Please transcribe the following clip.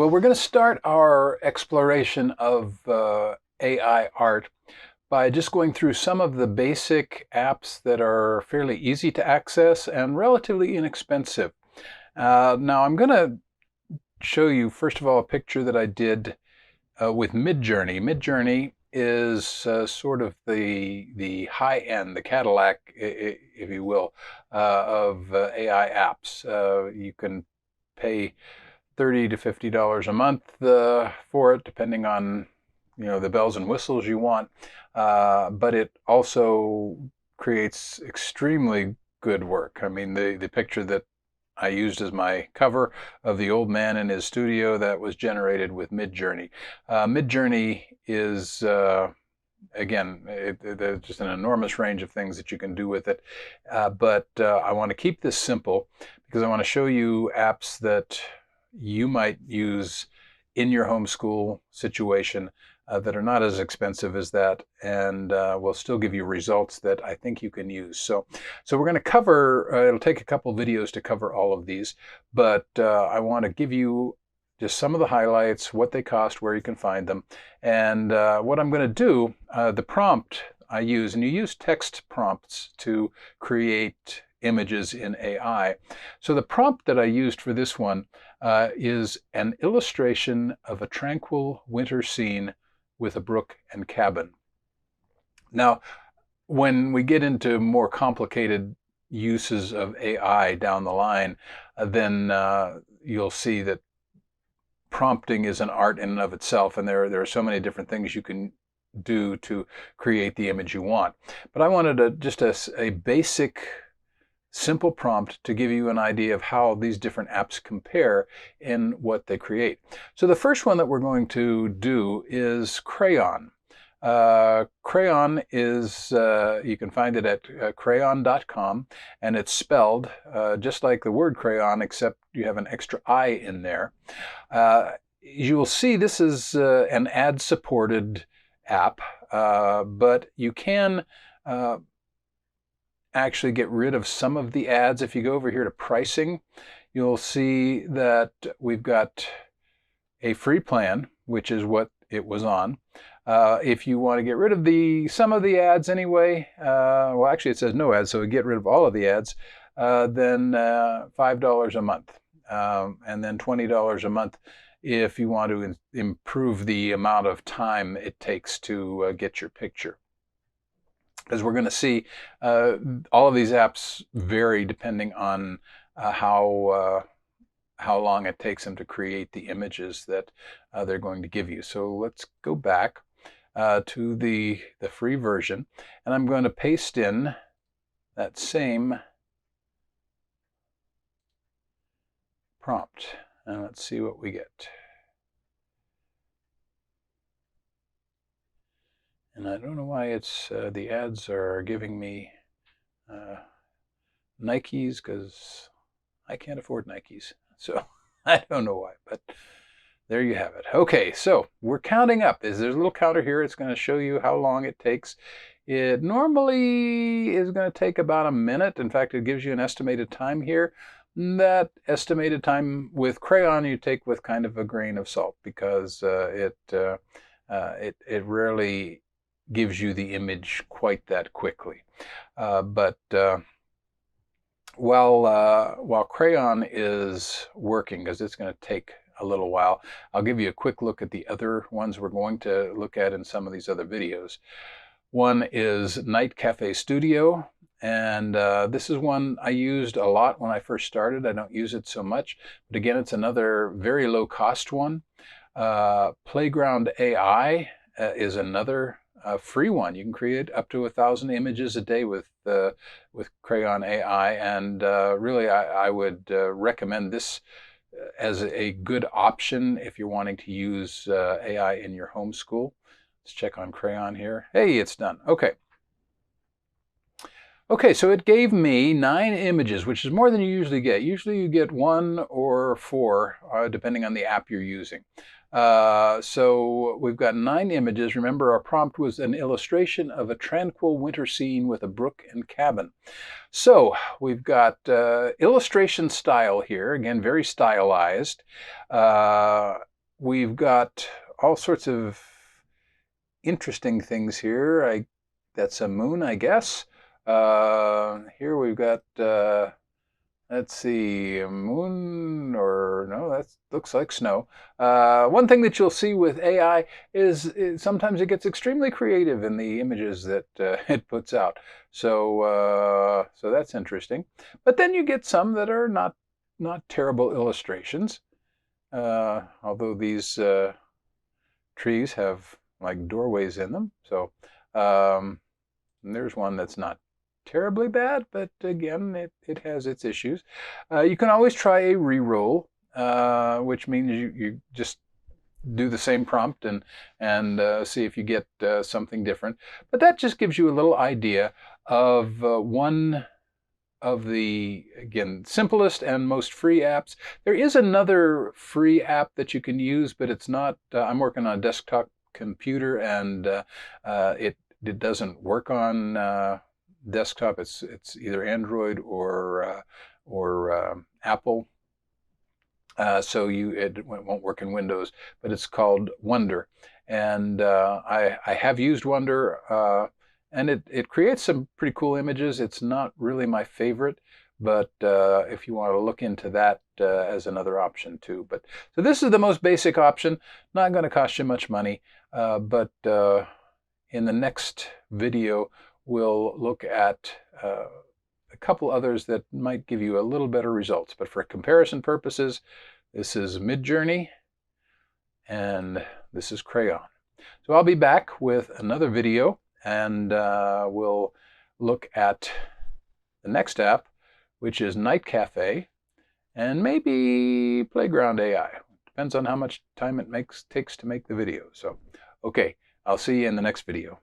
Well, we're going to start our exploration of AI art by just going through some of the basic apps that are fairly easy to access and relatively inexpensive. Now, I'm going to show you, first of all, a picture that I did with Midjourney. Midjourney is sort of the high end, the Cadillac, if you will, of AI apps. You can pay $30 to $50 a month for it, depending on the bells and whistles you want. But it also creates extremely good work. I mean, the picture that I used as my cover of the old man in his studio, that was generated with Midjourney. Midjourney is again, there's just an enormous range of things that you can do with it. But I want to keep this simple because I want to show you apps that you might use in your homeschool situation that are not as expensive as that and will still give you results that I think you can use. So we're going to cover, it'll take a couple videos to cover all of these, but I want to give you just some of the highlights, what they cost, where you can find them. And what I'm going to do, the prompt I use, and you use text prompts to create images in AI. So the prompt that I used for this one is an illustration of a tranquil winter scene with a brook and cabin. Now, when we get into more complicated uses of AI down the line, then you'll see that prompting is an art in and of itself, and there are so many different things you can do to create the image you want. But I wanted just a basic, simple prompt to give you an idea of how these different apps compare in what they create. So the first one that we're going to do is Craiyon. Craiyon is, you can find it at crayon.com, and it's spelled just like the word crayon, except you have an extra I in there. You will see this is an ad-supported app, but you can actually get rid of some of the ads. If you go over here to pricing, you'll see that we've got a free plan, which is what it was on. If you want to get rid of some of the ads anyway, well, actually it says no ads, so we get rid of all of the ads, then $5 a month, and then $20 a month if you want to improve the amount of time it takes to get your picture. As we're going to see, all of these apps vary depending on how long it takes them to create the images that they're going to give you. So let's go back to the free version, and I'm going to paste in that same prompt, and let's see what we get. And I don't know why it's the ads are giving me Nikes, because I can't afford Nikes. So I don't know why, but there you have it. Okay, so we're counting up. There's a little counter here. It's going to show you how long it takes. It normally is going to take about a minute. In fact, it gives you an estimated time here. That estimated time with Craiyon you take with kind of a grain of salt, because it rarely gives you the image quite that quickly. But while Craiyon is working, because it's going to take a little while, I'll give you a quick look at the other ones we're going to look at in some of these other videos. One is Night Cafe Studio, and this is one I used a lot when I first started. I don't use it so much, but again, it's another very low cost one. Playground AI is another free one. You can create up to 1,000 images a day with Craiyon AI, and really I would recommend this as a good option if you're wanting to use AI in your homeschool. Let's check on Craiyon here. Hey, it's done. Okay. Okay, so it gave me 9 images, which is more than you usually get. Usually you get 1 or 4, depending on the app you're using. So we've got 9 images. Remember, our prompt was an illustration of a tranquil winter scene with a brook and cabin. So we've got illustration style here, again, very stylized. we've got all sorts of interesting things here. That's a moon, I guess. Here we've got, let's see, a moon, or no, that looks like snow. One thing that you'll see with AI is sometimes it gets extremely creative in the images that it puts out. So that's interesting. But then you get some that are not terrible illustrations. Although these trees have like doorways in them. So there's one that's not terribly bad, but again, it has its issues. You can always try a reroll, which means you just do the same prompt and see if you get something different. But that just gives you a little idea of one of the, again, simplest and most free apps. There is another free app that you can use, but it's not, I'm working on a desktop computer, and it doesn't work on desktop. It's either Android or Apple. So it won't work in Windows, but it's called Wonder. And I have used Wonder, and it creates some pretty cool images. It's not really my favorite, but if you want to look into that as another option too. So this is the most basic option, not going to cost you much money, but in the next video we'll look at a couple others that might give you a little better results. But for comparison purposes, this is Midjourney and this is Craiyon. So I'll be back with another video, and we'll look at the next app, which is Night Cafe, and maybe Playground AI. Depends on how much time it takes to make the video. So, okay, I'll see you in the next video.